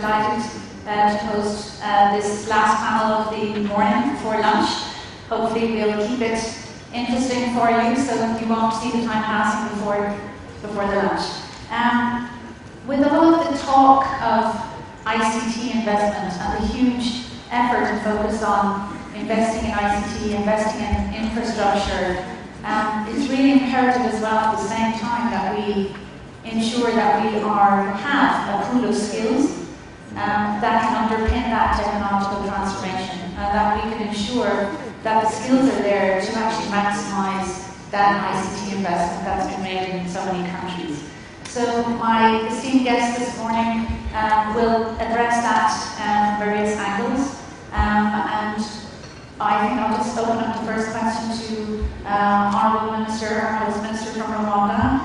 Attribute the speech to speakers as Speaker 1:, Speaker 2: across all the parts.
Speaker 1: delighted to host this last panel of the morning before lunch. Hopefully we'll keep it interesting for you so you won't see the time passing before the lunch. With all of the talk of ICT investment and the huge effort and focus on investing in ICT, investing in infrastructure, it's really imperative as well at the same time that we ensure that we have a pool of skills that can underpin that technological transformation, and that we can ensure that the skills are there to actually maximise that ICT investment that's been made in so many countries. So my esteemed guest this morning will address that from various angles, and I think I'll just open up the first question to Honourable Minister, our Host Minister from Rwanda.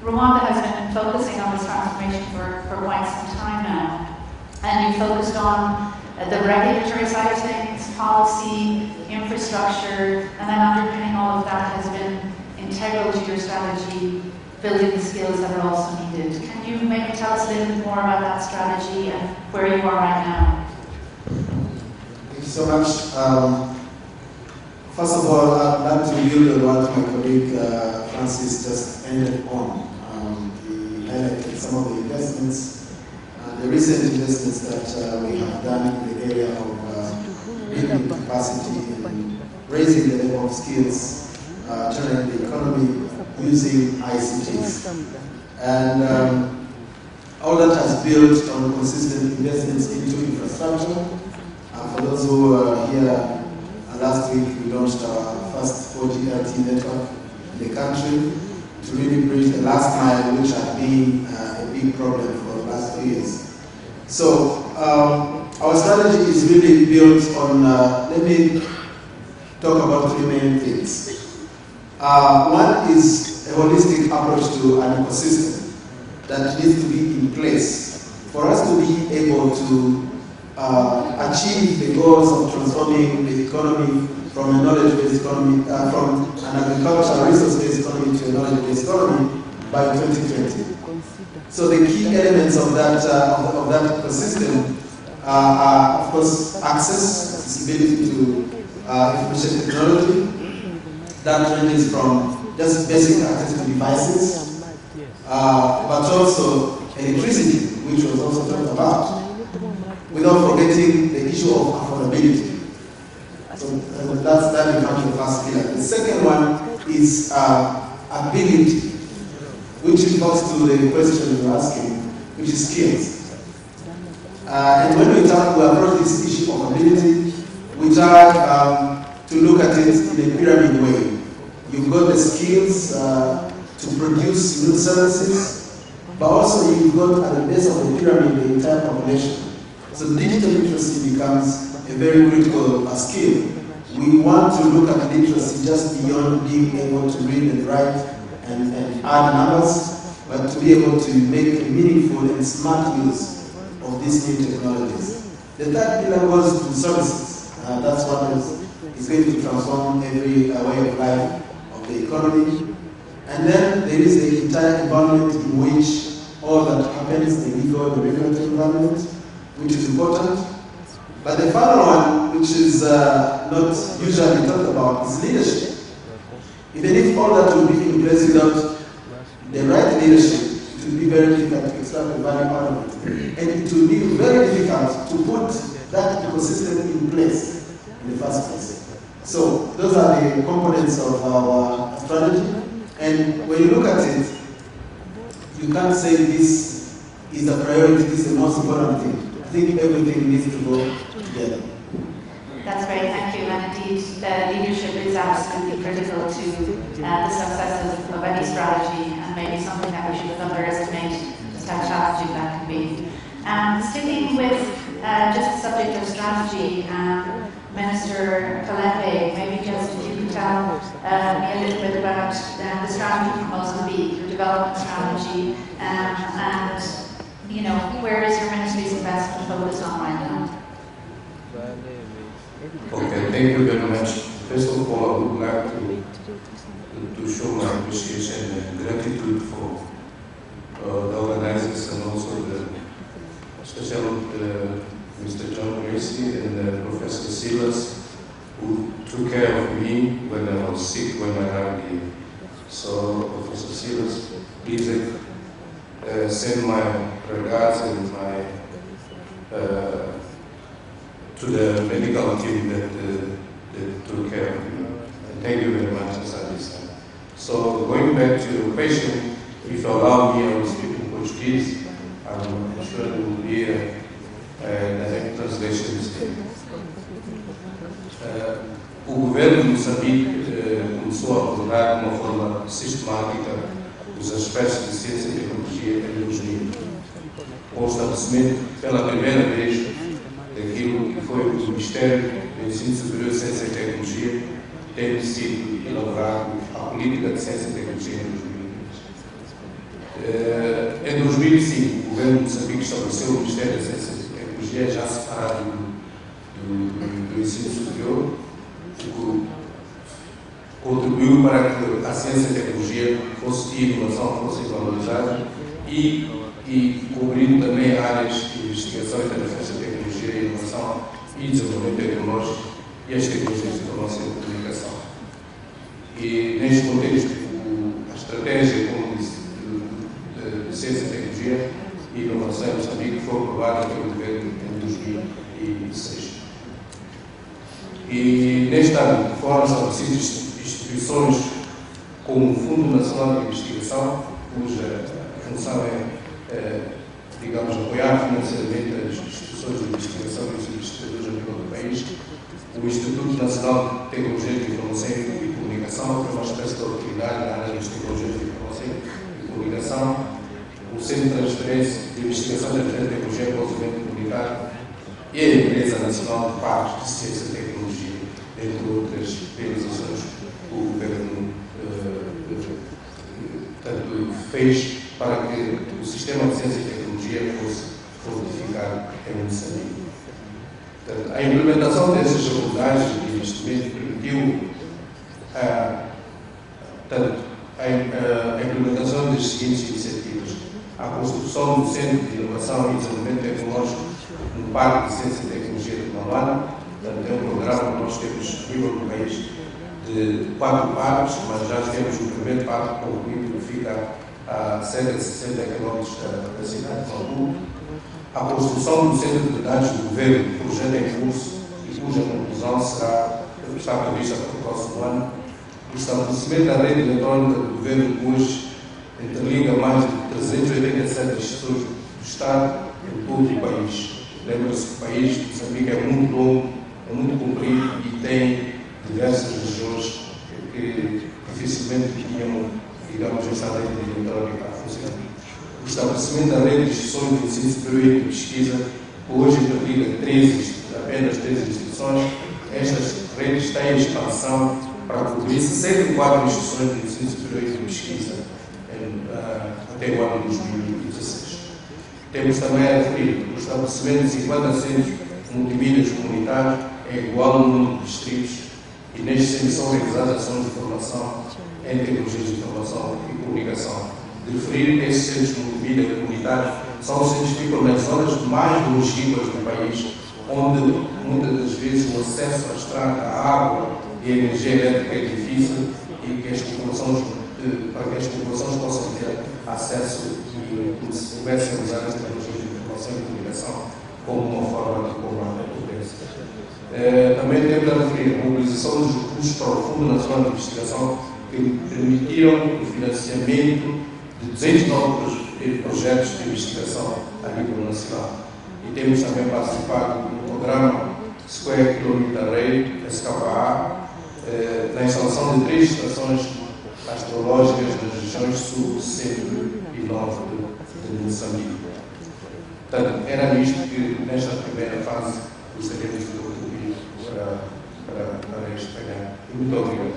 Speaker 1: Rwanda has been focusing on this transformation for quite some time now, and you focused on the regulatory side of things, policy, infrastructure, and then underpinning all of that has been integral to your strategy, building the skills that are also needed. Can you maybe tell us a little bit more about that strategy and where you are right now?
Speaker 2: Thank you so much. First of all, I'd like to build on what my colleague Francis just ended on. He highlighted some of the investments, the recent investments that we have done in the area of building capacity and raising the level of skills, turning the economy using ICTs. And all that has built on consistent investments into infrastructure. For those who are here, last week we launched our first 4G LTE network in the country to really bridge the last mile, which had been a big problem for the last 2 years. So our strategy is really built on, let me talk about three main things. One is a holistic approach to an ecosystem that needs to be in place for us to be able to achieve the goals of transforming the economy from a knowledge-based economy, from an agricultural resource-based economy to a knowledge-based economy by 2020. So the key elements of that ecosystem are, of course, accessibility to information technology. That ranges from just basic access to devices, but also electricity, which was also talked about, without forgetting the issue of affordability. So that becomes the first pillar. The second one is ability, which refers to the question you're asking, which is skills. And when we approach this issue of ability, we try to look at it in a pyramid way. You've got the skills to produce new services, but also you've got at the base of the pyramid the entire population. So digital literacy becomes a very critical skill. We want to look at literacy just beyond being able to read and write and add numbers, but to be able to make a meaningful and smart use of these new technologies. The third pillar goes to services. That's what is going to transform every way of life of the economy. And then there is the entire environment in which all that happens, the legal, the regulatory environment, which is important. But the final one, which is not usually talked about, is leadership. Even if all that will be in place without the right leadership, it will be very difficult to extract the value out of it. And it will be very difficult to put that ecosystem in place in the first place. So those are the components of our strategy. And when you look at it, you can't say this is the priority, this is the most important thing. I think everything needs to go together.
Speaker 1: That's great, thank you. And indeed, leadership is absolutely critical to the success of any strategy, and maybe something that we shouldn't underestimate just how challenging that can be. Sticking with just the subject of strategy, Minister Kalembe, maybe just if you could tell me a little bit about the strategy for Mozambique, your development strategy, and you know, where is your ministry's investment focused on right now?
Speaker 3: Okay, thank you very much. First of all, I would like to show my appreciation and gratitude for the organizers and also the especially Mr. John Gracie and Professor Silas, who took care of me when I was sick, when I had the. So, Professor Silas, please send my regards and my to the medical team that took care of me. And thank you very much, Mr. So, going back to your question, if you allow me, I will speak in Portuguese. I'm sure there will be a direct translation this day. O governo de Moçambique começou a abordar de uma forma sistemática os aspectos de ciência e tecnologia em 2000, com o estabelecimento pela primeira vez daquilo que foi o Ministério do Ensino Superior de Ciência e Tecnologia, tendo sido elaborado a política de ciência e tecnologia em 2015. Em 2005, o governo de Moçambique estabeleceu o Ministério da Ciência e Tecnologia já separado do ensino superior, o que contribuiu para que a ciência e a tecnologia fosse e a inovação fossem valorizadas e cobrindo também áreas de investigação e transferência de tecnologia e inovação e desenvolvimento tecnológico e as tecnologias de informação e comunicação. E neste contexto, a estratégia de ciência, tecnologia e inovação em Moçambique foi aprovada pelo governo em 2006. E neste ano foram estabelecidas instituições como o Fundo Nacional de Investigação, cuja função é, digamos, apoiar financeiramente as instituições de investigação e os investigadores a nível do país, o Instituto Nacional de Tecnologia de Informação e Comunicação, que é uma espécie de autoridade na área das tecnologias de informação e comunicação, o Centro de Transferência de Investigação e Transferência de Tecnologia para o Desenvolvimento Comunitário e a Empresa Nacional de Parques de Ciência e Tecnologia, entre outras realizações que o Governo fez para que o sistema de ciência e tecnologia fosse fortificado em Moçambique. A implementação dessas abordagens de investimento permitiu a implementação das seguintes iniciativas: a construção do Centro de Inovação e Desenvolvimento Tecnológico no Parque de Ciência e Tecnologia de Malana. É um programa que nós temos disponível no país de 4 parques, mas já temos o primeiro parque concluído, que fica a cerca de 60 km da cidade de Malbu. A construção do Centro de Dados do Governo, projeto em curso e cuja conclusão está prevista para o próximo ano. O estabelecimento da rede eletrónica do Governo, que hoje interliga mais de 387 instituições do Estado em todo o país. Lembra-se que o país de Moçambique é muito longo, é muito comprido e tem diversas regiões que dificilmente tinham, digamos, esta rede eletrónica a funcionar. O estabelecimento da rede de instituições de ensino superior e de pesquisa, que hoje interliga apenas 3 instituições. Estas redes têm expansão para cobrir 64 instituições de ensino superior e de pesquisa até o ano de 2016. Temos também a referir o estabelecimento de 50 centros multimídias comunitários é igual ao número de distritos e nestes centros são realizadas ações de formação em tecnologias de informação e comunicação. De referir que esses centros multimídia comunitários são os centros que ficam nas zonas mais longínquas do país, onde muitas das vezes o acesso à estrada, à água e à energia elétrica é difícil e que para que as populações possam ter acesso e comecem a usar as tecnologias de informação e comunicação como uma forma de combate à pobreza. Também temos a referir a mobilização dos recursos para o Fundo Nacional de Investigação, que permitiram o financiamento de 209 projetos de investigação a nível nacional. E temos também participado no programa Square Kilometer Array, SKA, na instalação de 3 estações astrológicas nas regiões sul, centro e norte de Moçambique. Portanto, era nisto que, nesta primeira fase, gostaríamos de contribuir para este painel. Muito obrigado.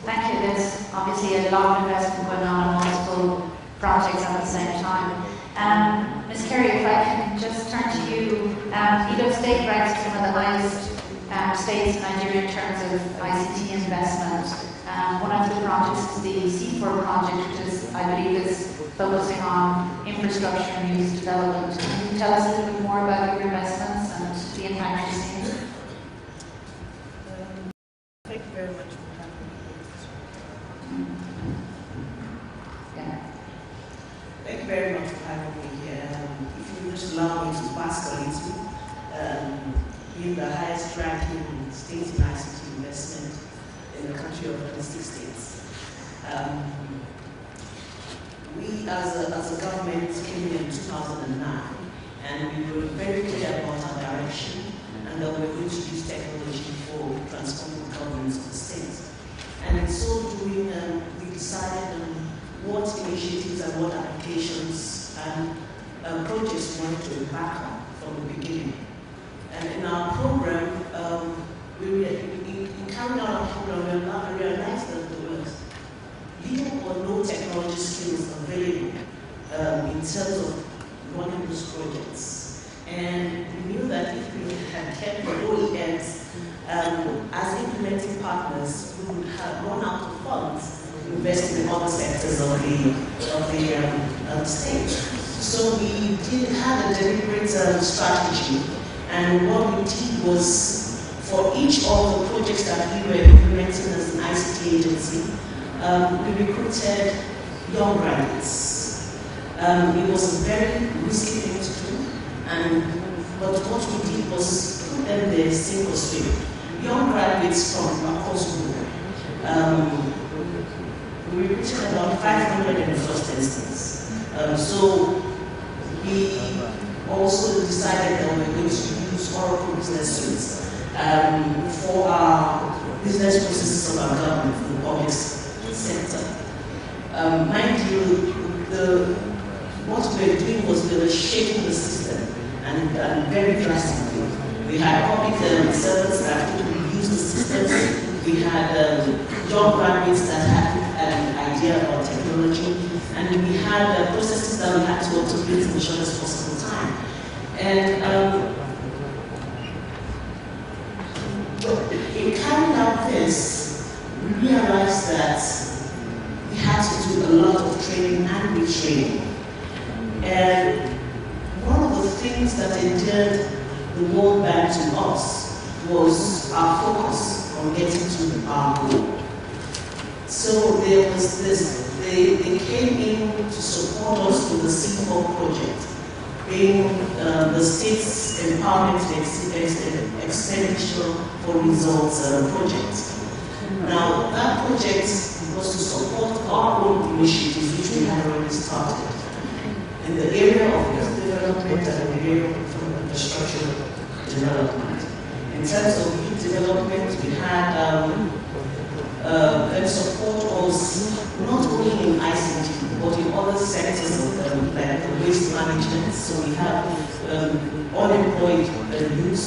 Speaker 1: Thank you. There's obviously a lot of investment going on multiple projects at the same time. Ms. Carey, if I can just turn to you, Edo State ranks as one of the highest states in Nigeria in terms of ICT investment. One of the projects is the C4 project, which is, I believe, is focusing on infrastructure and youth development. Can you tell us a little bit more about your investments and the impact you've seen?
Speaker 4: Thank you very much for having me.
Speaker 1: Yeah.
Speaker 4: Thank you very much for having me here. If you just allow me to bask a little, being the highest ranking state in ICT investment in the country of 26 states. We as a government came in 2009 and we were very clear about our direction and that we were going to use technology for transforming the governance of the state. And in so doing, we decided on what initiatives and what applications and projects we wanted to embark on from the beginning. And in our program, in carrying out our program, we realized that there was little or no technology skills available in terms of running those projects. And we knew that if we had kept the OEMs as implementing partners, we would have run out of funds investing in other sectors of the state. So we did have a deliberate strategy. And what we did was, for each of the projects that we were implementing as an ICT agency, we recruited young graduates. It was a very risky thing to do, but what we did was put them there single stream. Young graduates from across the world. We recruited about 500 in the first instance. So we also decided that we were going to use Oracle Business Suite for our business processes of our government, for the public sector. Mind you, what we were doing was we were shaking the system and very drastically. We had public servants that could use the systems. We had young graduates that had an idea about technology, and we had processes that we had to automate in the shortest possible time. And in carrying out this, we realized that we had to do a lot of training and retraining. And one of the things that endeared the World Bank to us was our focus on getting to our goal. So there was this, they came in to support us with the C4 project, being the state's empowerment expenditure for results project. Now that project was to support our own initiatives which we had already started in the area of youth development and in the area of infrastructure development. In terms of youth development, we had them support us not only in ICT, but in other sectors of like the waste management. So we have unemployed youth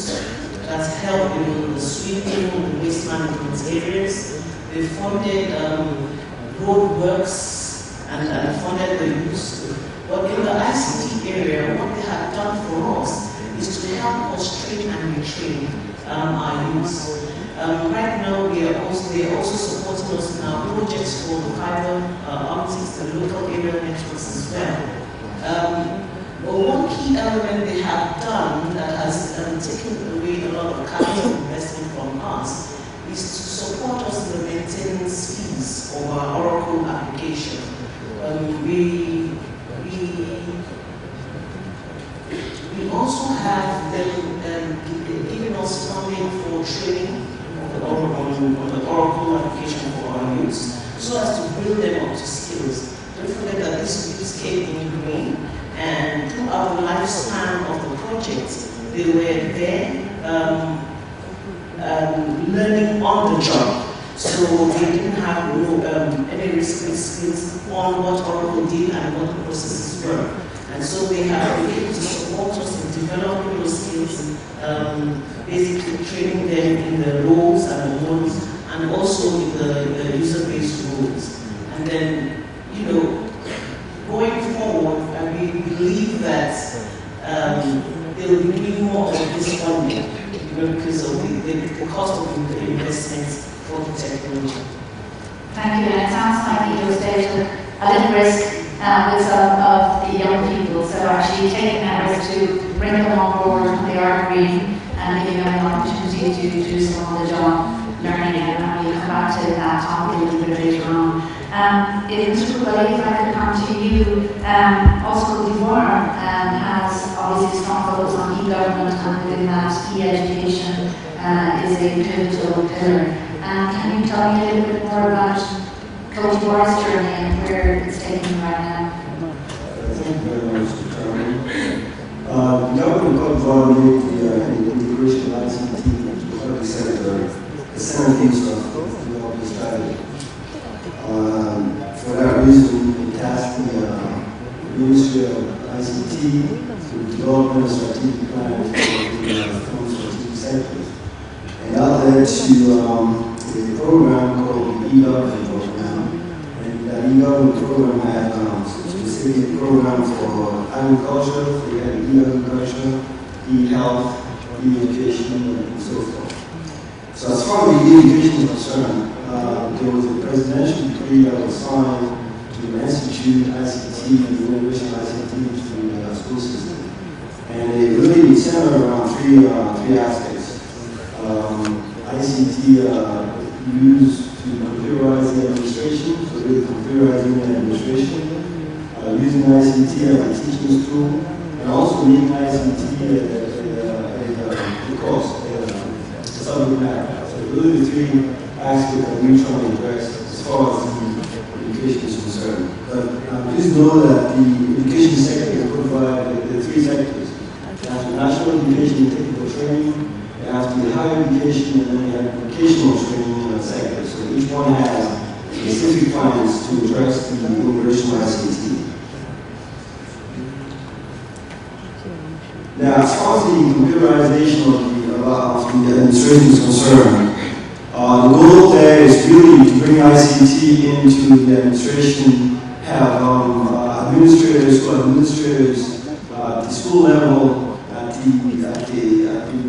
Speaker 4: that help in the sweeping, the waste management areas. They funded road works and funded the youth. But in the ICT area, what they have done for us is to help us train and retrain our youth. Right now, they are also supporting us in our projects for the fiber optics, the local area networks as well. But one key element they have done that has taken away a lot of capital investment from us is to support us in the maintenance fees of our Oracle application. We also have them giving us funding for training on the Oracle application for our youth, so as to build them up to skills. Don't forget that these youths came in green, and throughout the lifespan of the project, they were there learning on the job. So they didn't have any risky skills on what Oracle did and what the processes were. And so they have been able to support us in developing those skills, basically training them in the roles and the modes, and also in the user-based roles. And then, going forward, we believe that they will be doing more of this funding, because because of the cost of the investments for the technology.
Speaker 1: Thank you. And it sounds like you just taken a little risk with some of the young people. So actually taking that risk to bring them on board when they are green and giving them an opportunity to do some on the job learning, and we'll come back to that topic a little bit later on. Mr. Koulibaly, if I could come to you, also Côte d'Ivoire has obviously a strong focus on e-government, and within that e-education is a pivotal pillar. Can you tell me a little bit more about Côte d'Ivoire's journey and where it's taking right now?
Speaker 5: Thank you very much, Mr. Chairman. The government of Côte d'Ivoire made the integration of ICT into the centerpiece of the development strategy. For that reason, we tasked the Ministry of ICT to develop a strategic plan for the strategic sectors. And that led to a program called the e-government program. And that e-government program had a specific program for agriculture, we had e-agriculture, e-health, e-education, and so forth. So as far as the e-education is concerned, there was a presidential decree that was signed to institute ICT and the integration of ICT into the school system. And it really centered around three aspects. ICT used to computerize the administration, so really computerizing the administration, using ICT as a teaching tool, and also using ICT as a course, a subject matter. So really the three aspects that we're trying to address as far as the education is concerned. But please know that the education sector is provided the three sectors. You have the national education and technical training, you have the higher education, and then you have vocational training sector. So each one has specific plans to address the integration of ICT. Now, as far as the computerization of the administration is concerned, the goal there is really to bring ICT into the administration, have administrators who are administrators at the school level, at the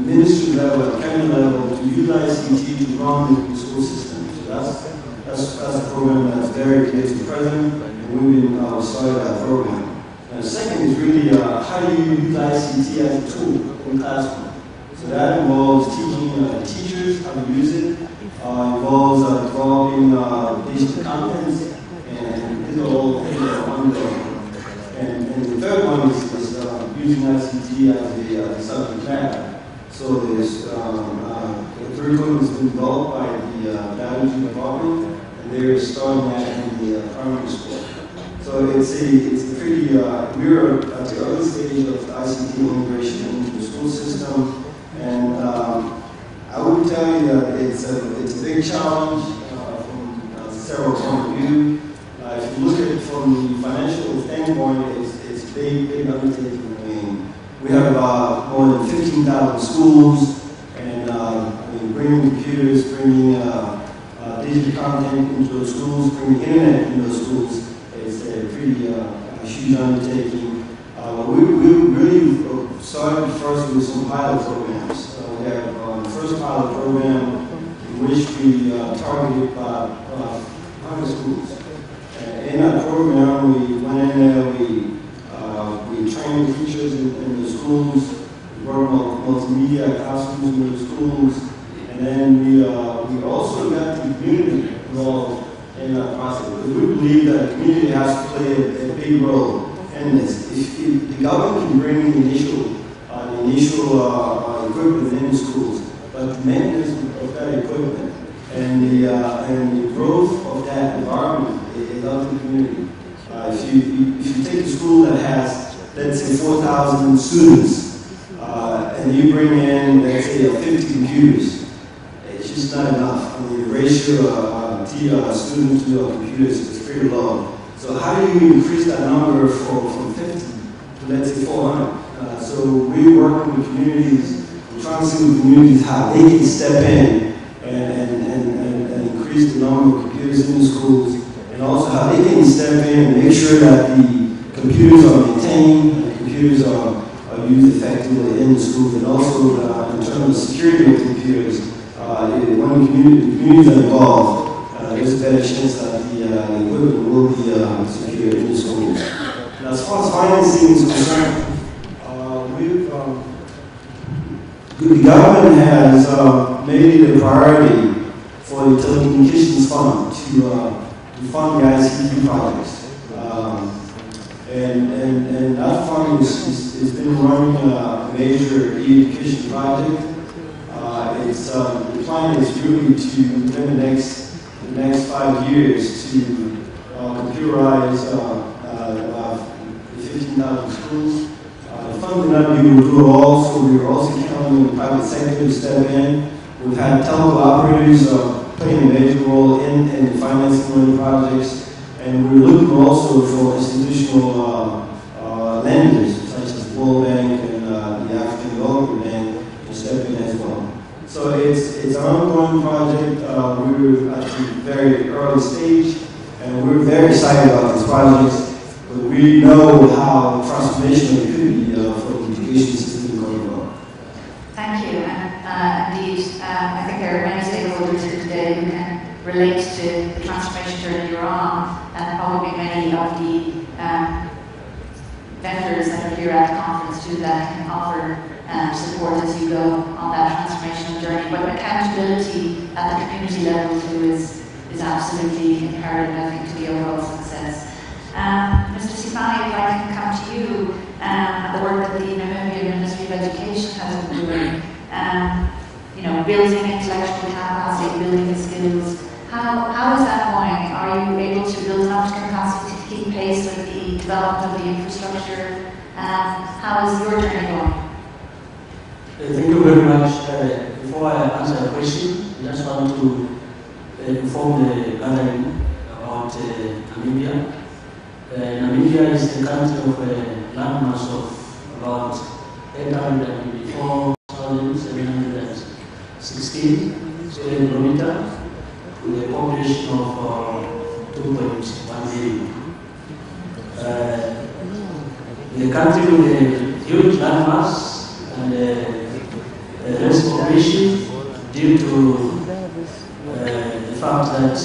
Speaker 5: ministry level, at the county level, to utilize ICT to run the school system. So that's a program that's very clear to the president, and we've been started that program. And the second is really how do you utilize ICT as a tool in the classroom. So that involves teaching teachers how to use it. Involves developing digital contents, and these are all things that are ongoing. And the third one is using ICT as a subject matter. So there's the curriculum has been developed by the biology department, and they're starting that in the primary school. So it's a pretty, we're at the early stage of ICT integration into the school system, and I would tell you that it's a big challenge from several points of view. If you look at it from the financial standpoint, it's a big undertaking. I mean, we have more than 15,000 schools, and bringing computers, bringing digital content into those schools, bringing internet into those schools is a pretty huge undertaking. We really started first with some pilot programs. We have the first pilot program in which we targeted 100 schools. In that program, we went in there, we trained teachers in the schools, we worked on multimedia classrooms in the schools, and then we also got the community involved in that process. Because we believe that the community has to play a big role in this. If the government can bring the initial equipment in the schools, but the maintenance of that equipment and the growth of that environment is up to the community. If you take a school that has, let's say, 4,000 students, and you bring in, let's say, 50 computers, it's just not enough. I mean, the ratio of students to computers is pretty low. So how do you increase that number from 50 to, let's say, 400? So we work with communities, trying to see with communities how they can step in and increase the number of computers in the schools, and also how they can step in and make sure that the computers are maintained, the computers are used effectively in the schools, and also in terms of security of computers. When the communities are involved, there's a better chance that the equipment will be secured in the schools. Now, as far as financing is concerned, the government has made it a priority for the telecommunications fund to fund the ICT projects. And that fund has been running a major education project. The plan is really to, within the next 5 years, to computerize about 15,000 schools. The fund will not be able to do it all, so we're also counting on the private sector to step in. We've had telco operators playing a major role in financing one of the projects, and we're looking also for institutional lenders, such as the World Bank and the African Development Bank, to step in as well. So it's an ongoing project. We're at the very early stage, and we're very excited about these projects. But we know how transformational it could be for the education system going on.
Speaker 1: Thank you. And indeed, I think there are many stakeholders here today who can relate to the transformation journey you're on, and probably many of the vendors that are here at the conference too that can offer support as you go on that transformational journey. But accountability at the community level too is absolutely imperative, I think, to the overall success. Mr. Sifani, I'd like to come to you and the work that the Namibian Ministry of Education has been doing. Building intellectual capacity, building the skills. How is that going? Are you able to build enough capacity to keep pace with the development of the infrastructure? How is your journey going?
Speaker 6: Thank you very much. Before I answer the question, I just want to inform the gathering about Namibia. Namibia is the country of a landmass of about 824,716 square kilometers, with a population of 2.1 million. The country with a huge landmass and less population due to the fact that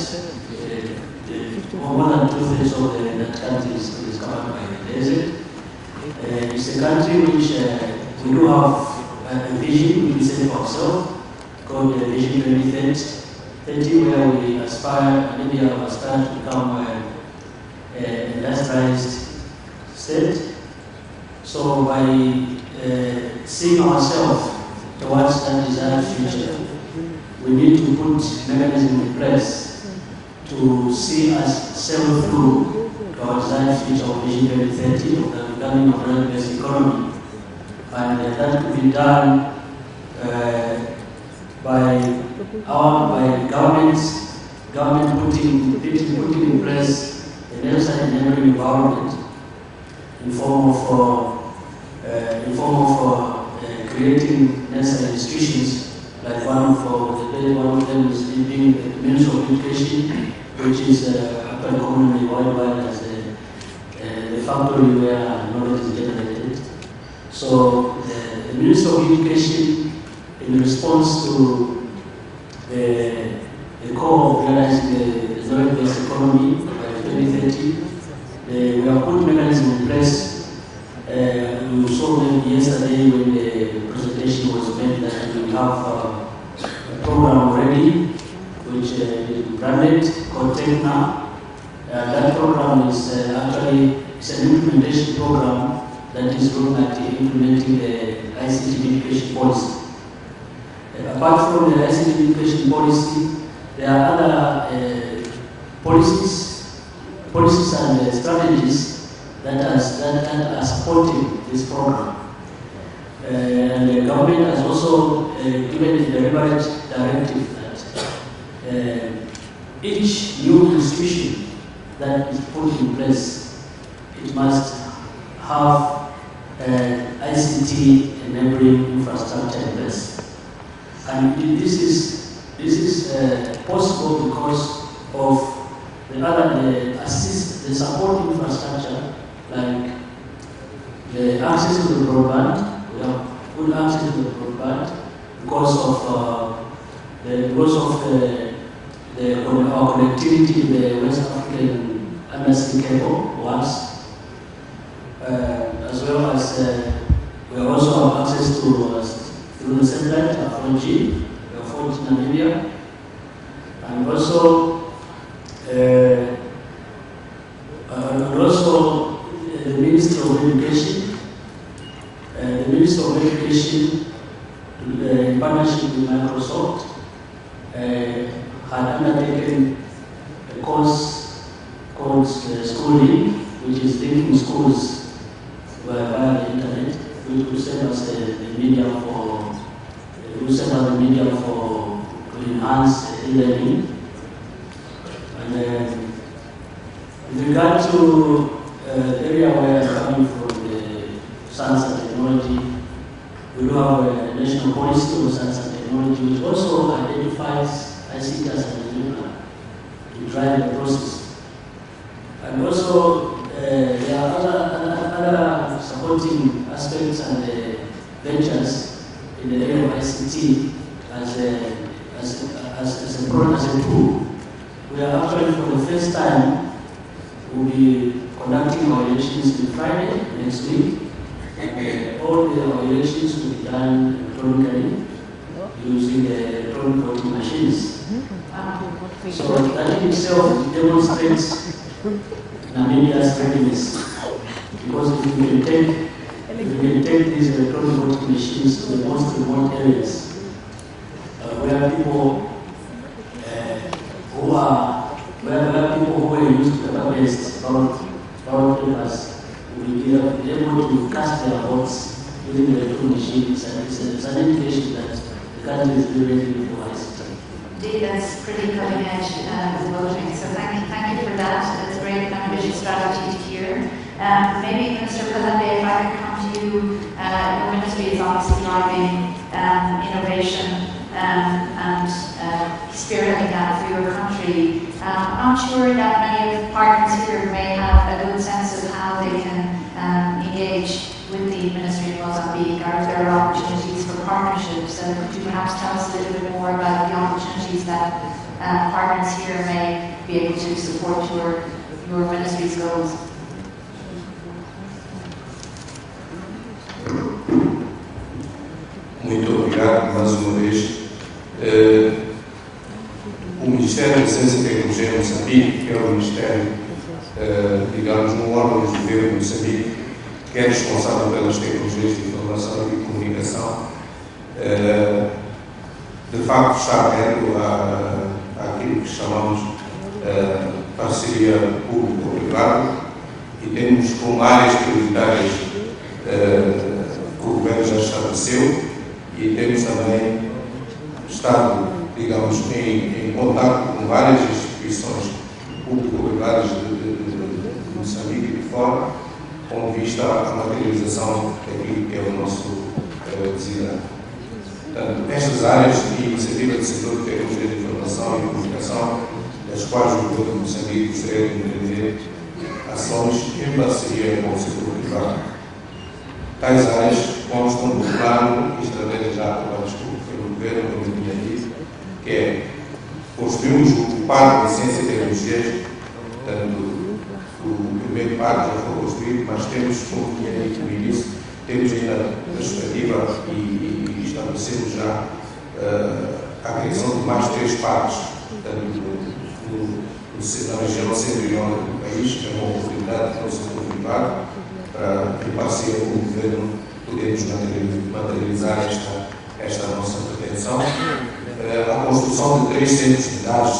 Speaker 6: more than 2/3 of that country is covered by the desert. It's a country which we do have a vision we set for ourselves called the Vision 2030, where we aspire, Namibia aspire to become an industrialized state. So by seeing ourselves towards that desired future, we need to put mechanisms in place to see us sail through our desired future of Vision 2030 of the becoming of a based economy. And that could be done by government putting in place a necessary enabling environment in form of creating necessary institutions, like one of them is being the Ministry of Education, which is actually commonly worldwide as the factory where knowledge is generated. So the Ministry of Education, in response to the call of realizing the knowledge-based economy by 2030, we have put mechanisms in place. We saw them yesterday when the presentation was made that we have a program already, which is branded called TechNA. That program is actually an implementation program that is looking at implementing the ICT education policy. Apart from the ICT education policy, there are other policies and strategies that are supporting this program. And the government has also given a deliberate directive that each new institution that is put in place, it must have ICT enabling infrastructure in place. And this is possible because of the support infrastructure, like the access to the broadband, we have good access to the broadband because of our connectivity to the West African undersea cable works, as well as we also have access to through the satellite 4G, we have 4G Namibia, and also the Ministry of Education. The Ministry of Education, in partnership with Microsoft, had undertaken a course called Schooling, which is linking schools via the internet, which will serve as the media for to enhance e-learning. And with regard to the area where I'm coming from, the science and technology, we do have a national policy on science and technology, which also identifies ICT as an enabler to drive the process. And also, there are other supporting aspects and ventures in the area of ICT as a tool. We are actually, for the first time, we'll be conducting our elections on Friday next week. All the elections will be done electronically using the electronic voting machines. So that in itself demonstrates Namibia's readiness, because if we can take these electronic voting machines to the most remote areas, where people who are used to paper-based ballot papers will be able to cast their votes using the electronic machines, and it's an indication that the country is really ready for ICT.
Speaker 1: Indeed, that's pretty cutting edge with voting. So thank you for that. It's a very ambitious strategy to hear. Maybe, Mr. Kalembe, if I could come to you, your ministry is obviously driving innovation and spearheading that for your country. I'm sure that many of the partners here may have a good sense of how they can engage with the Ministry of Mozambique. Are there opportunities for partnerships? And could you perhaps tell us a little bit more about the opportunities that partners here may be able to support your ministry's goals?
Speaker 3: Muito obrigado mais uma vez. O Ministério da Ciência e Tecnologia de Moçambique, que é o Ministério, digamos, no órgão de governo de Moçambique, que é responsável pelas tecnologias de informação e de comunicação, de facto está atento àquilo que chamamos parceria público-privada, e temos como áreas prioritárias que o governo já estabeleceu, e temos também estado, digamos, em contato com várias instituições público-privadas de Moçambique e de fora, com vista à materialização daquilo que é o nosso desiderato. Portanto, estas áreas de iniciativa do setor de tecnologia de informação e comunicação, das quais o governo de Moçambique gostaria de empreender ações em parceria com o setor privado. Tais áreas constam do plano e estratégia já aprovadas pelo governo, como eu tinha dito, que é construirmos o Parque de Ciência e Tecnologias. Portanto, o primeiro parque já foi construído, mas temos, como tinha dito no início, temos ainda a perspectiva e estabelecemos já a criação de mais 3 parques, portanto, na região centro e norte do país, que é uma oportunidade para o setor privado, para, em parceria com o governo, podermos materializar esta nossa pretensão. A construção de 3 centros de dados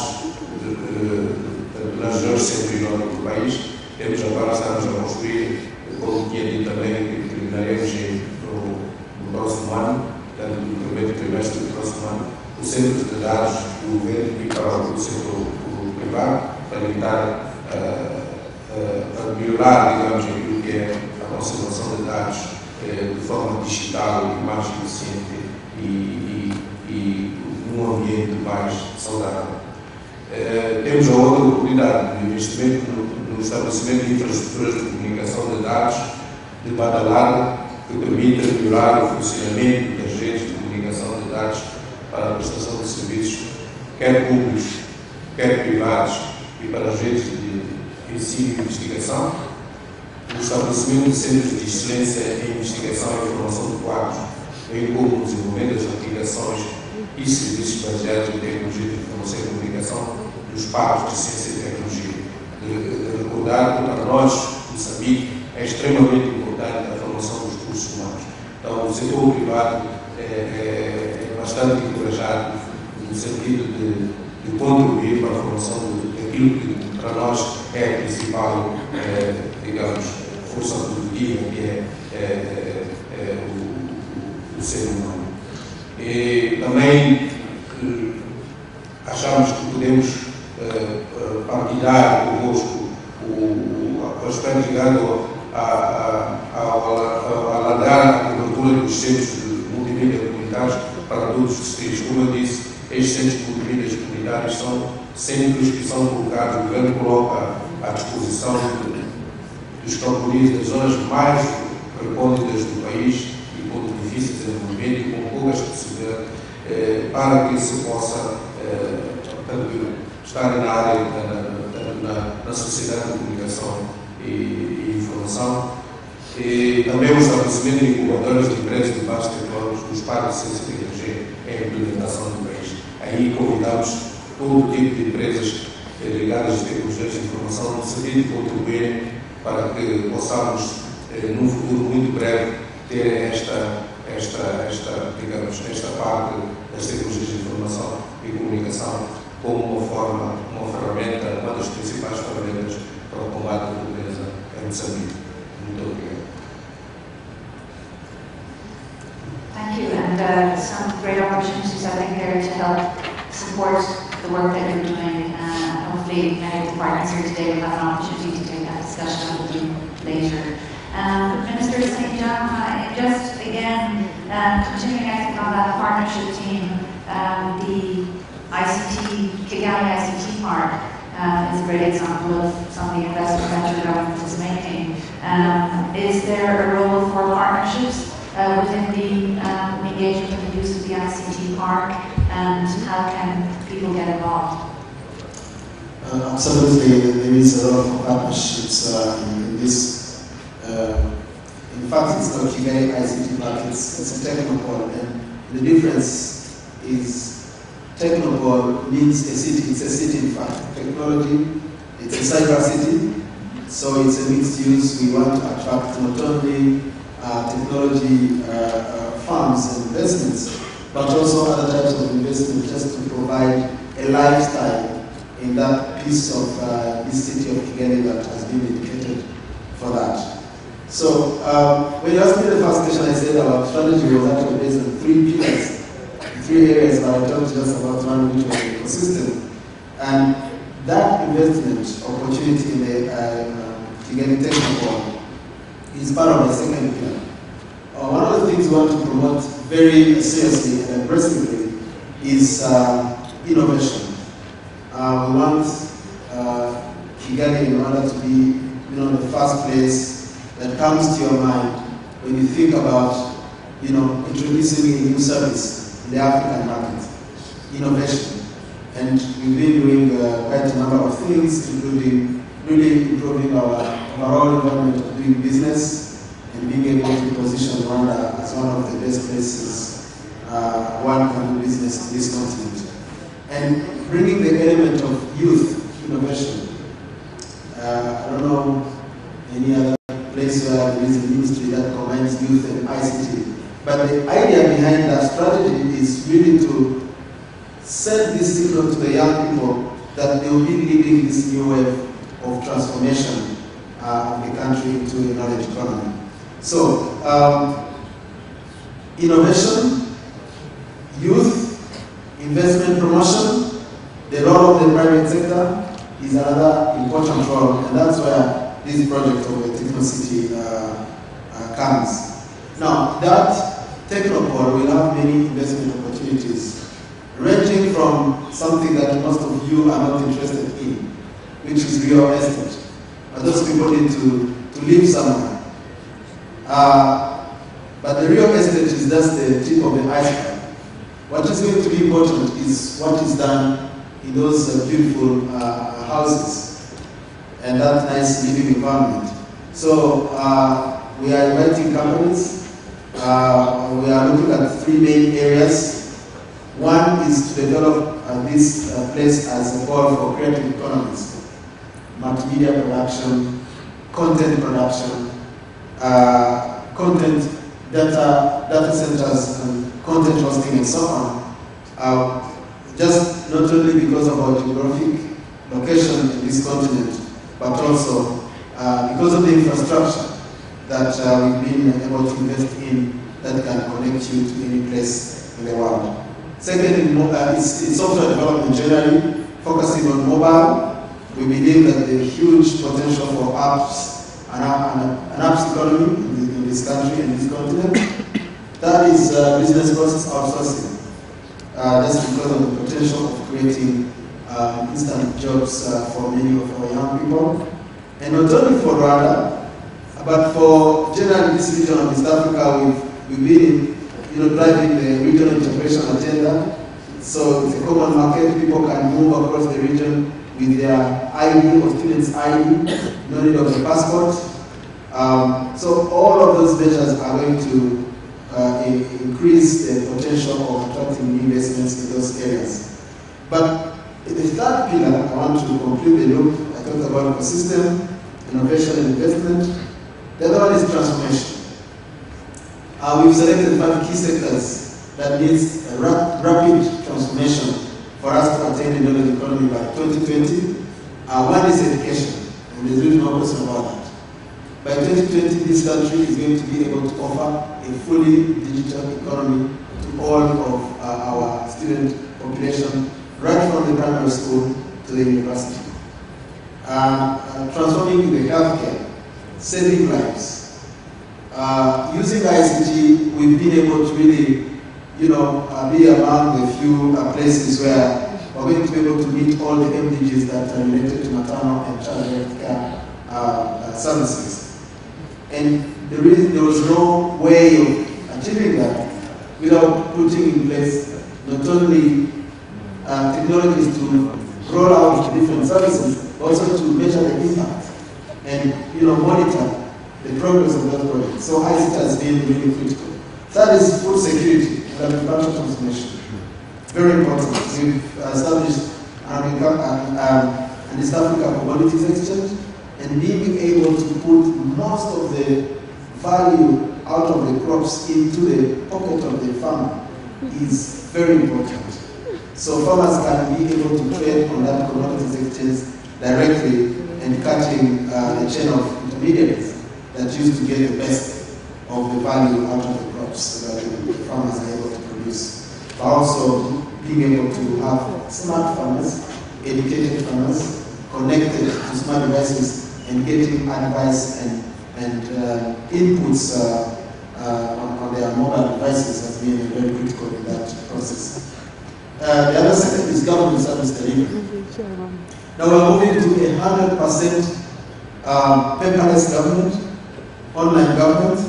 Speaker 3: nas regiões centro e norte do país. Estamos a construir, como tinha dito também, que terminaremos no próximo ano, portanto, no primeiro trimestre do próximo ano, o centro de dados do governo e para o setor privado, para evitar, para melhorar, digamos, aquilo que é a conservação de dados de forma digital e mais eficiente e num ambiente mais saudável. Temos a outra oportunidade de investimento no estabelecimento de infraestruturas de comunicação de dados de banda larga que permita melhorar o funcionamento das redes de comunicação de dados para a prestação de serviços, quer públicos, quer privados, e para as redes de ensino e investigação, o estabelecimento de centros de excelência em investigação e formação de quadros, bem como o desenvolvimento das aplicações e serviços baseados em tecnologia de informação e comunicação dos parques de ciência e tecnologia. De recordar que para nós, Moçambique, é extremamente importante a formação dos recursos humanos. Então, o setor privado é bastante encorajado no sentido de contribuir para a formação daquilo que para nós é a principal, digamos, força produtiva, que é o ser humano. E também achamos que podemos partilhar convosco o aspecto ligado ao alargar a cobertura dos centros de multimídia comunitários para todos os distritos. Como eu disse, estes centros de multimídia comunitários são centros que são colocados, o governo coloca à disposição dos camponeses das zonas mais recônditas do país e com difícil desenvolvimento e com poucas possibilidades para que se possa estar na área, na sociedade de comunicação e informação. E também o estabelecimento de incubadoras de empresas de baixos tecnológicos dos parques de ciência e tecnologia em implementação do país. Aí convidamos todo tipo de empresas ligadas às tecnologias de informação no sentido de contribuir para que possamos, num futuro muito breve, ter esta parte das tecnologias de informação e comunicação como uma ferramenta, uma das principais ferramentas para o combate à pobreza em Moçambique. Muito obrigado.
Speaker 1: Thank you, and some great opportunities, I think, there to help support the work that you're doing. Hopefully, many of the partners here today will have an opportunity to take that discussion with you later. Minister St. John, just again, continuing, I think, on that partnership team, the ICT, Kigali ICT Park is a great example of some of the investment that your government is making. Is there a role for partnerships within the engagement and use of the ICT Park, and how can people get involved?
Speaker 2: Absolutely, there is a lot of partnerships in this. In fact, it's not Kigali ICT Park, it's a technopole, and the difference is technopole means a city. It's a city, in fact. Technology, it's a cyber city, so it's a mixed use. We want to attract not only technology firms and investments, but also other types of investment, just to provide a lifestyle in that piece of this city of Kigali that has been dedicated for that. So when you asked me the first question, I said our strategy was actually based on 3 pillars, 3 areas, but I talked just about one, which was the ecosystem. And that investment opportunity in the Kigali Technopole is part of the second pillar. One of the things we want to promote very seriously and aggressively is innovation. We want Kigali in order to be, the first place that comes to your mind when you think about, introducing a new service in the African market. Innovation. And we've been doing quite a number of things, including really improving our overall environment of doing business and being able to position Rwanda as one of the best places one can do business in this continent. And bringing the element of youth innovation. I don't know any other place where there is a ministry that combines youth and ICT. But the idea behind that strategy is really to set this signal to the young people that they will be leading this new wave of transformation of the country into a knowledge economy. So, innovation, youth, investment promotion, the role of the private sector is another important role, and that's where this project of the Technocity comes. Now, that Technopole will have many investment opportunities, ranging from something that most of you are not interested in, which is real estate. But those people need to live somewhere. But the real estate is just the tip of the iceberg. What is going to be important is what is done in those beautiful houses and that nice living environment. So we are inviting companies. We are looking at three main areas. One is to develop this place as a hall for creative economies, multimedia production, content production, content data centers, and content hosting, and so on. Just not only because of our geographic location in this continent, but also because of the infrastructure that we've been able to invest in that can connect you to any place in the world. Second, it's software development generally, focusing on mobile. We believe that there's huge potential for apps, an apps economy in this country and this continent. That is business process outsourcing, just because of the potential of creating instant jobs for many of our young people. And not only for Rwanda, but for generally this region of East Africa, we've been driving the regional integration agenda. So it's a common market. People can move across the region with their ID or student's ID, no need of a passport. So all of those measures are going to increase the potential of attracting new investments in those areas. But in the third pillar, I want to complete the loop. I talked about ecosystem, innovation and investment. The other one is transformation. We've selected 5 key sectors that needs a rapid transformation for us to attain the knowledge economy by 2020. One is education, and there's really no question about that. By 2020, this country is going to be able to offer a fully digital economy to all of our student population, right from the primary school to the university. Transforming the healthcare, saving lives. Using ICT, we've been able to really, be among the few places where we're going to be able to meet all the MDGs that are related to maternal and child health care services. And there was no way of achieving that without putting in place not only technologies to roll out different services, but also to measure the impact and monitor the progress of that project. So ICT has been really critical. Third is food security and agricultural transformation. Very important. We've established an East Africa Commodities Exchange, and being able to put most of the value out of the crops into the pocket of the farmer is very important. So farmers can be able to trade on that commodities exchange directly and cutting the chain of intermediaries that used to get the best of the value out of the crops so that the farmers are able to produce. But also being able to have smart farmers, educated farmers, connected to smart devices and getting advice and inputs on their mobile devices has been very critical in that process. The other sector is government service delivery. Now we're moving to 100% paperless government, online government.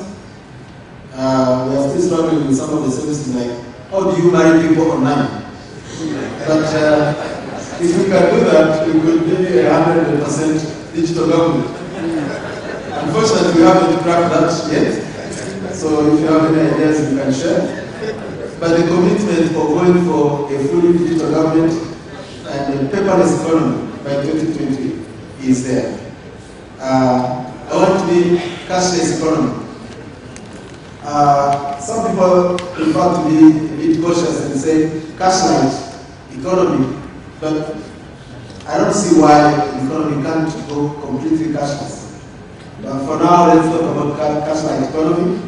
Speaker 2: We are still struggling with some of the services like, how do you marry people online? But if we can do that, we could be 100% digital government. Unfortunately, we haven't cracked that yet. So if you have any ideas, you can share. But the commitment for going for a fully digital government and a paperless economy by 2020 is there. I want to be cashless economy. Some people prefer to be a bit cautious and say cashless economy, but I don't see why the economy can't go completely cashless. But for now, let's talk about cashless economy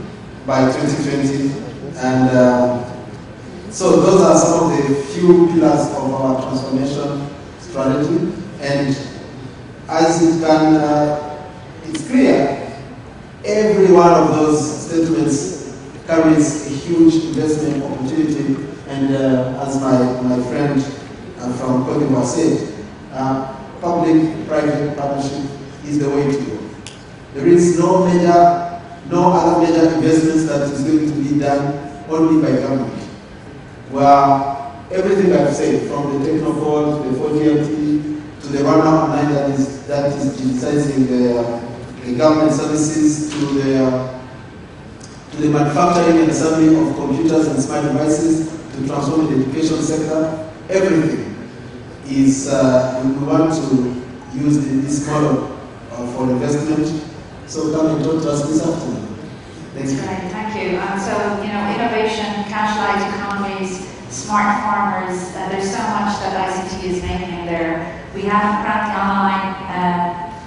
Speaker 2: by 2020. And so those are some of the few pillars of our transformation strategy. And as it's clear, every one of those statements carries a huge investment opportunity. And as my friend from Cote d'Ivoire said, public-private partnership is the way to go. There is no major no other major investments that is going to be done only by government. Where everything I've said, from the Technopole to the 4GLT to the runner online that is digitizing the government services to the manufacturing and assembly of computers and smart devices to transform the education sector, everything is, we want to use this model for investment. So come and talk to us this afternoon. Thank you.
Speaker 1: Right, thank you. So, innovation, cash-light economies, smart farmers, there's so much that ICT is making there. We haven't cracked the online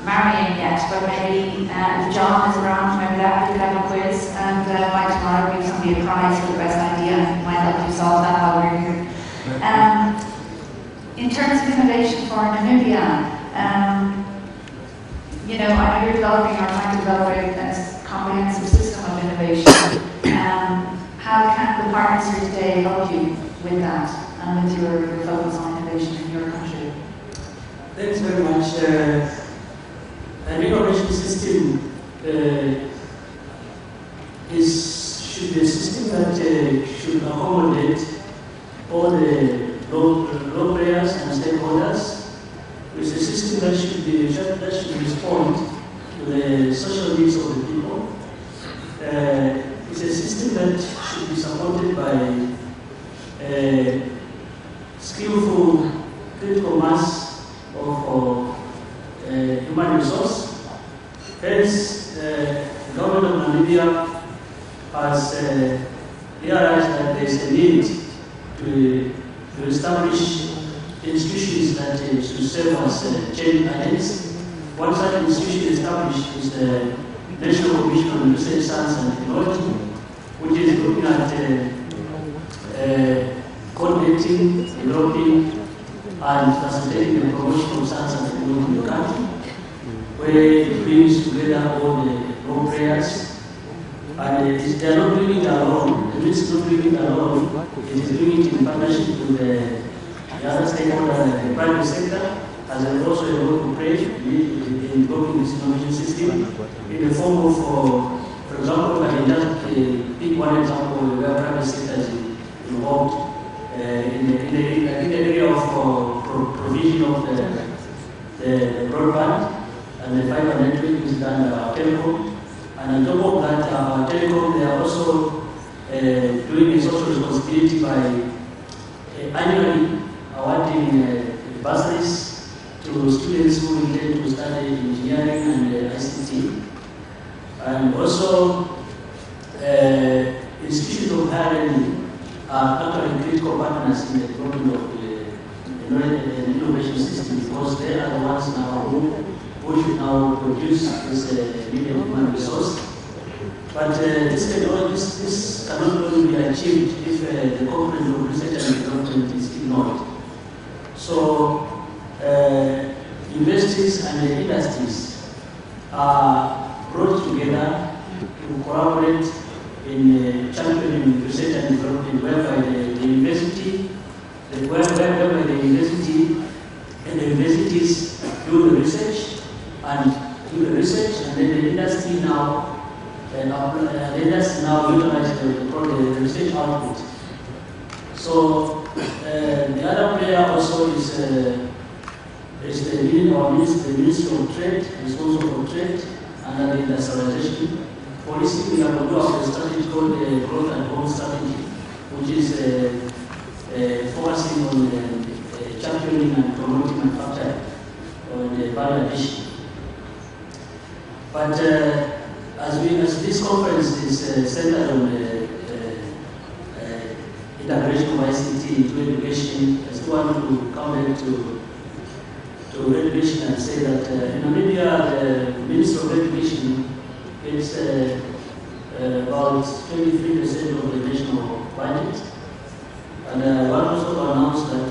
Speaker 1: marrying yet, but maybe if John is around, maybe that we could have a quiz, and by tomorrow give somebody a prize for the best idea, and might help you solve that while we're here. In terms of innovation for Namibia, I know you're developing or trying to develop a comprehensive system of innovation. How can the partners here today help you with that and with your focus on innovation in your country?
Speaker 6: Thanks very much. An innovation system should be a system that should accommodate all the law players and stakeholders. It's a system that should respond to the social needs of the people. It's a system that should be supported by skillful critical mass of human resource. Hence, the government of Namibia has realized that there is a need to establish institutions that should serve as change agents. One such institution established is the National Commission on Research, Science and Technology, which is looking at coordinating, developing, and facilitating the promotion of science and technology in the country, where it brings together all the role players. And they are not doing it alone. The ministry is not doing it alone. It is doing it in partnership with the other stakeholders, the private sector, as also a role to play in developing this innovation system in the form of, for example, I can just pick one example where private sector is involved in the area of provision of the broadband and the fiber network is done by our telecom. And on top of that, our telecom, they are also doing a social responsibility by annually awarding bursaries to students who intend to study engineering and ICT. And also, institutions of higher learning are actually critical partners in the development of the innovation system, because they are the ones now who should now produce this needed human resource. But this cannot only be achieved if the component of research and development is ignored. So, universities and the industries are brought together to collaborate in championing research and development, whereby the university and the universities do the research, and then the industry now utilize the research output. So the other player also is the Ministry of Trade, responsible for trade under the industrialization policy. We have a strategy called the Growth and Home Strategy, which is focusing on championing and promoting manufacturing or the value addition. But as this conference is centered on the integration of ICT into education, I still want to come back to education and say that in Namibia, the Ministry of Education gets about 23% of the national budget. And I want also to announce that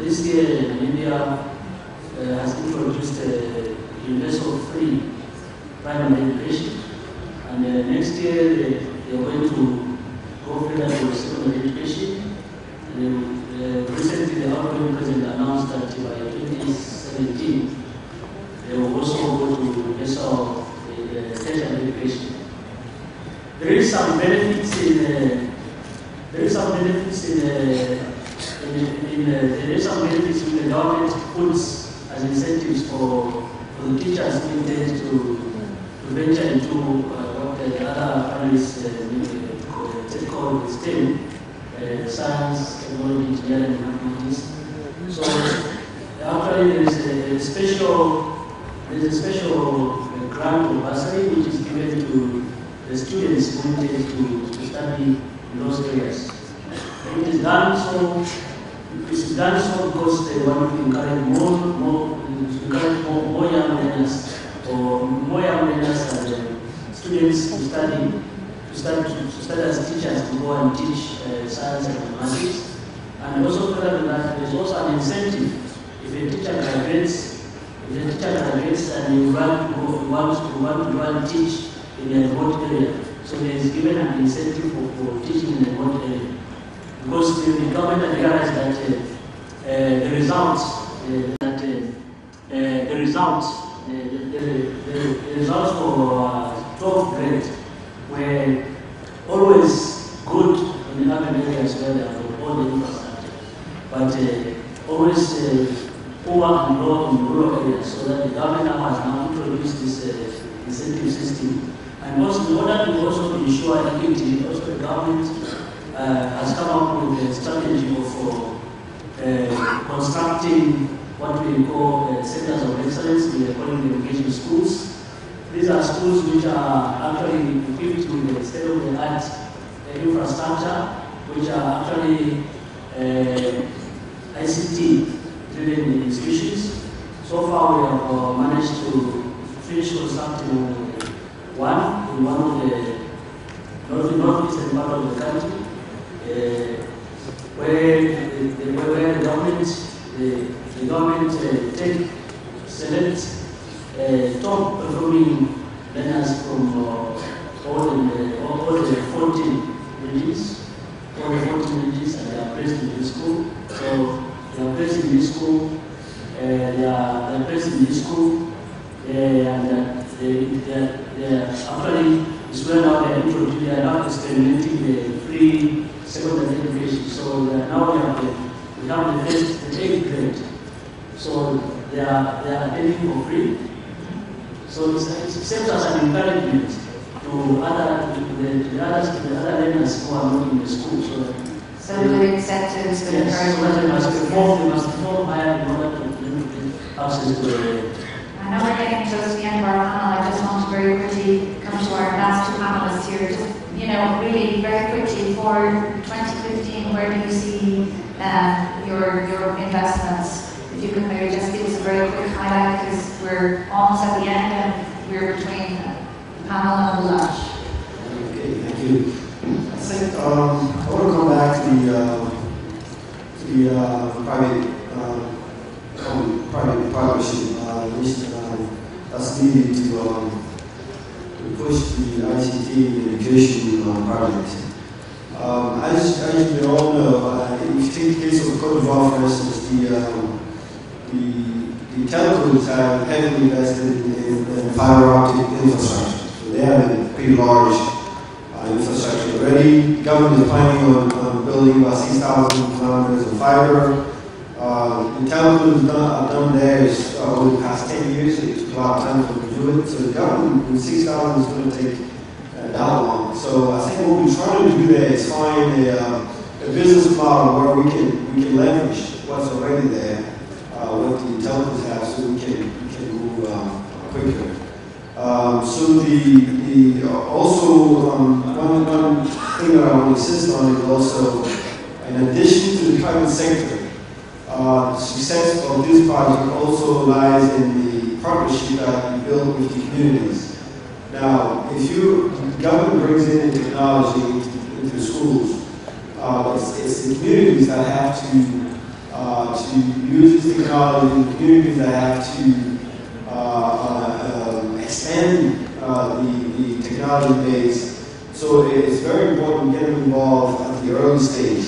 Speaker 6: this year Namibia has introduced a universal free primary education. And next year they are going to go further to secondary education. Recently the outgoing president announced that by 2017 they will also go to universal tertiary education. is some benefits in there is some benefits in the government puts as incentives for the teachers needed to venture into what the other families call STEM, science, technology, engineering, and mathematics. So actually there is a special grant or bursary which is given to the students who intend to study in those areas. It is done so because they want to encourage more young learners and students to study as teachers to go and teach science and mathematics. And also further than that, there is also an incentive if a teacher graduates and you want to go and teach in a remote area. So there is given an incentive for teaching in a remote area. Because the government realized that the results for 12th grade were always good in the urban areas where they have all the infrastructure, but always poor and low in rural areas. So that the government has now introduced this incentive system, and also in order to also ensure equity, also the government has come up with a strategy of constructing what we call centers of excellence. We are calling them education schools. These are schools which are actually equipped with the state-of-the-art infrastructure, which are actually ICT-driven institutions. So far, we have managed to finish constructing one in one of the northeastern part of the country, where the government select top performing learners from all the 14 regions, and they are placed in this school. So they are placed in this school, and actually it's where now they are now experimenting the free secondary education. So now we have the 8th grade. So they are attending for free. So it serves as an encouragement to the other learners who are not in the school.
Speaker 1: So good incentives, good encouragement.
Speaker 6: They must perform higher in order to get access to the.
Speaker 1: I know we're getting close to the end of our panel. I just want to very quickly come to our last two panelists here. Just, really very quickly for 2015, where do you see your investments? If you could maybe just give us a very quick highlight, because we're almost at the end and we're between the panel and the lunch.
Speaker 5: Okay, thank you. I think I want to come back to the private partnership that's needed to push the ICT education project. As we all know, if you take the case of Cote d'Ivoire, for instance, the telcos have heavily invested in fiber optic infrastructure. So they have a pretty large infrastructure already. The government is planning on building about 6,000 kilometers of fiber. The telcos have done theirs over the past 10 years. It took a lot of time for them to do it. So the government with 6,000 is going to take that long. So I think what we're trying to do there is find a business model where we can leverage what's already there, what the telcos have, so we can move quicker. So also one thing that I want to insist on is also, in addition to the private sector, the success of this project also lies in the partnership that we build with the communities. Now, if the government brings in technology into the schools, it's the communities that have to use this technology, the communities that have to expand the technology base. So it's very important to get them involved at the early stage.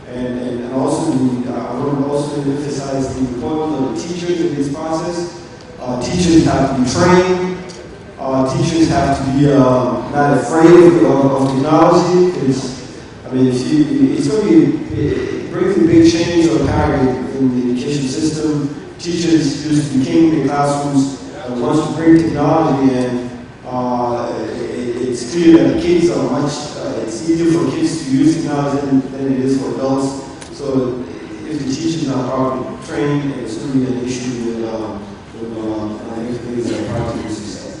Speaker 5: And also, I want to also emphasize the importance of the teachers in this process. Teachers have to be trained. teachers have to be not afraid of technology, because I mean, it's going to be bringing a big change or paradigm in the education system. Teachers used to be king in classrooms. Once you bring technology in, it's clear that the kids are much. It's easier for kids to use technology than it is for adults. So if the teachers are not properly trained, it's going to be an issue with practical success.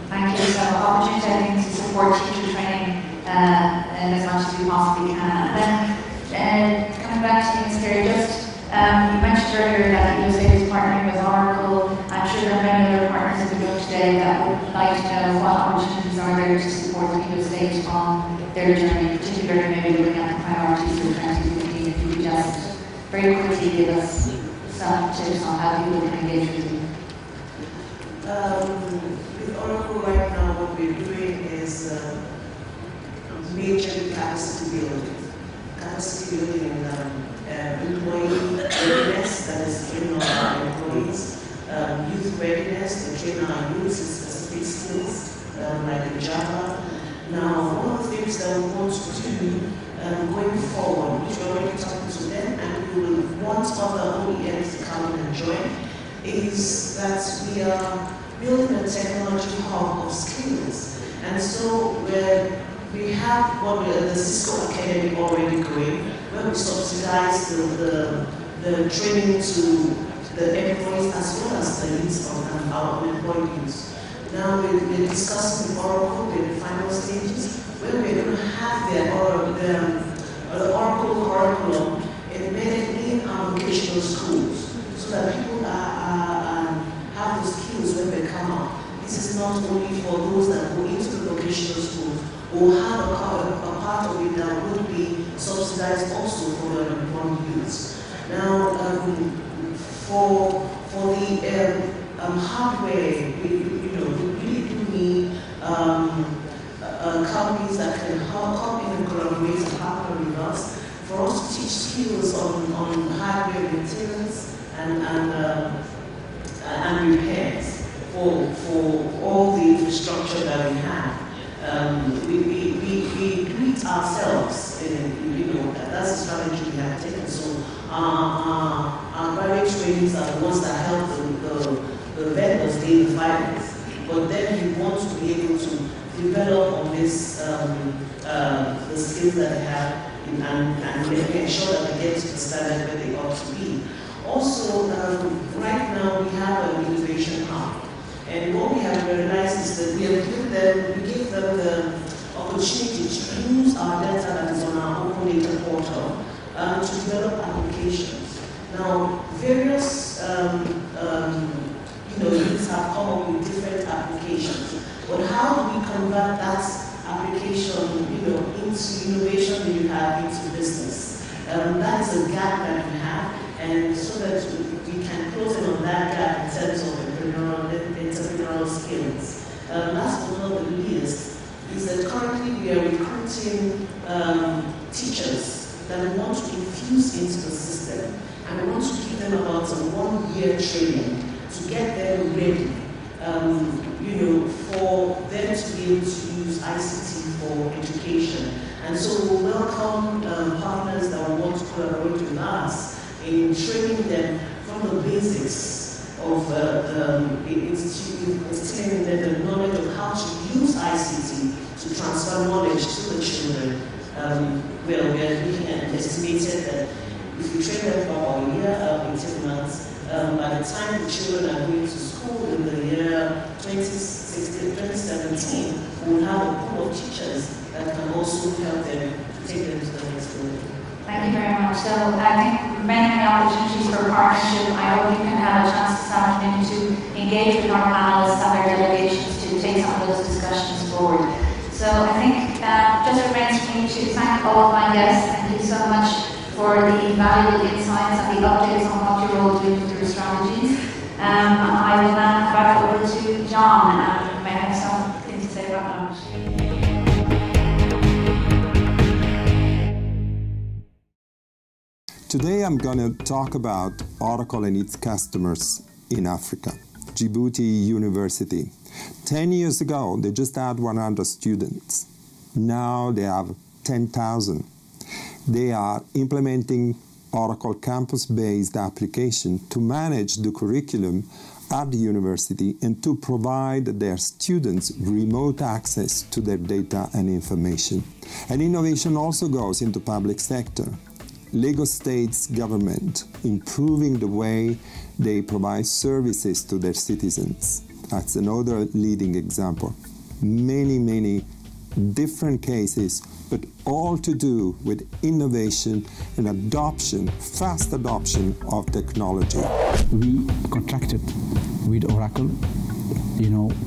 Speaker 1: Thank you. So opportunity, I think, to support teacher training and as much as we possibly can. And then coming back to you, Ms. Carey, just you mentioned earlier that USA is partnering with Oracle. I'm sure there are many other partners in the room today that would like to know what opportunities are there to support the State on their journey, particularly maybe looking at the priorities for 2015. If you could just very quickly give us some tips on how people can engage with you.
Speaker 4: With Oracle right now, what we're doing is major capacity building. Capacity building and employee readiness, that is training our employees, youth readiness, to train our youth in specific skills, like in Java. Now, one of the things that we want to do going forward, which we're already talking to them, and we will want other OEMs to come and join, is that we are building a technology hub of skills. And so we have the Cisco Academy already going, where we subsidize the training to the employees as well as the youth of our unemployed youth. Now we're discussing with Oracle, we're in the final stages, where we're going to have the Oracle curriculum embedded in our vocational schools, so that people have the skills when they come out. This is not only for those that go into the vocational schools, or have a part of it that would be subsidized also for the unemployed youths. Now, for the hardware, we really do need companies that can come in and collaborate and partner with us for us to teach skills on hardware maintenance and repairs for all the infrastructure that we have. We do it ourselves, that's the strategy we have taken. So our private trainings are the ones that help the vendors gain the finance. But then we want to be able to develop on this, the skills that they have, and make sure that they get to the standard where they ought to be. Also, right now we have an innovation hub. And what we have realized is that we gave them the opportunity to use our data that is on our open data portal to develop applications. Now, various units have come up with different applications, but how do we convert that application, into innovation that you have into business? That is a gap that we have, and so that we can close in on that gap in terms of entrepreneurial skills. Last but not the least is that currently we are recruiting teachers that we want to infuse into the system, and we want to give them about a 1-year training to get them ready, for them to be able to use ICT for education. And so we'll welcome partners that will want to collaborate with us in training them from the basics of the institute, instilling them the knowledge of how to use ICT to transfer knowledge to the children. We are looking at estimated that if we train them for about a year, 18 months, by the time the children are going to school in the year 2016, 2017, we will have a pool of teachers that can also help them take them to the next level.
Speaker 1: Thank you very much. So I think many opportunities for partnership. I hope you can have a chance this afternoon to engage with our panelists and their delegations to take some of those discussions forward. So I think just remains for me to thank all of my guests. Thank you so much for the valuable insights and the updates on what you're all doing with your strategies. I will now hand back over to John, and may I have something to say about that?
Speaker 7: Today I'm going to talk about Oracle and its customers in Africa, Djibouti University. 10 years ago, they just had 100 students. Now they have 10,000. They are implementing Oracle campus-based application to manage the curriculum at the university and to provide their students remote access to their data and information. And innovation also goes into public sector. Lagos State's government improving the way they provide services to their citizens. That's another leading example. Many different cases, but all to do with innovation and adoption, fast adoption of technology.
Speaker 8: We contracted with Oracle,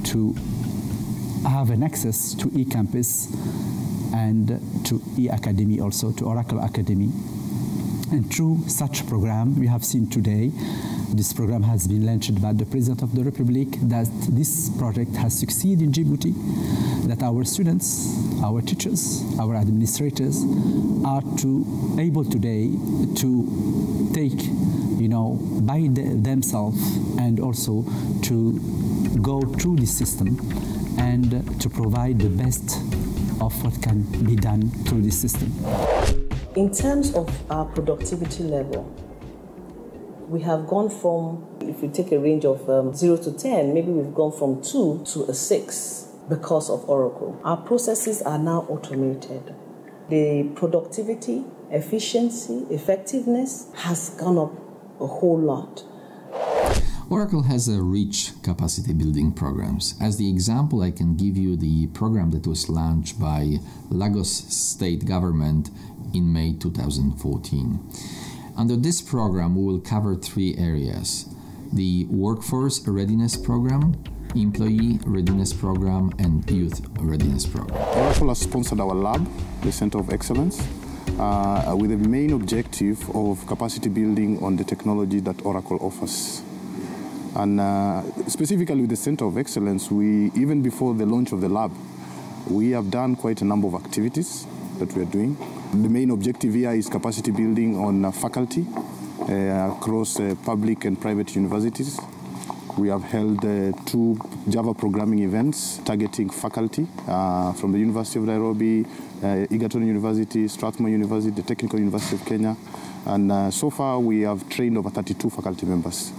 Speaker 8: to have an access to eCampus and to eAcademy also, to Oracle Academy. And through such program, we have seen today, this program has been launched by the President of the Republic, that this project has succeeded in Djibouti, that our students, our teachers, our administrators are able today to take, by themselves and also to go through this system and to provide the best of what can be done through this system.
Speaker 4: In terms of our productivity level, we have gone from, if you take a range of 0 to 10, maybe we've gone from 2 to a 6 because of Oracle. Our processes are now automated. The productivity, efficiency, effectiveness has gone up a whole lot.
Speaker 9: Oracle has a rich capacity building programs. As the example, I can give you the program that was launched by Lagos State Government in May 2014. Under this program, we will cover 3 areas: the Workforce Readiness Program, Employee Readiness Program, and Youth Readiness Program.
Speaker 10: Oracle has sponsored our lab, the Center of Excellence, with the main objective of capacity building on the technology that Oracle offers. And specifically with the Center of Excellence, even before the launch of the lab, we have done quite a number of activities that we are doing. The main objective here is capacity building on faculty across public and private universities. We have held 2 Java programming events targeting faculty from the University of Nairobi, Egerton University, Strathmore University, the Technical University of Kenya, and so far we have trained over 32 faculty members.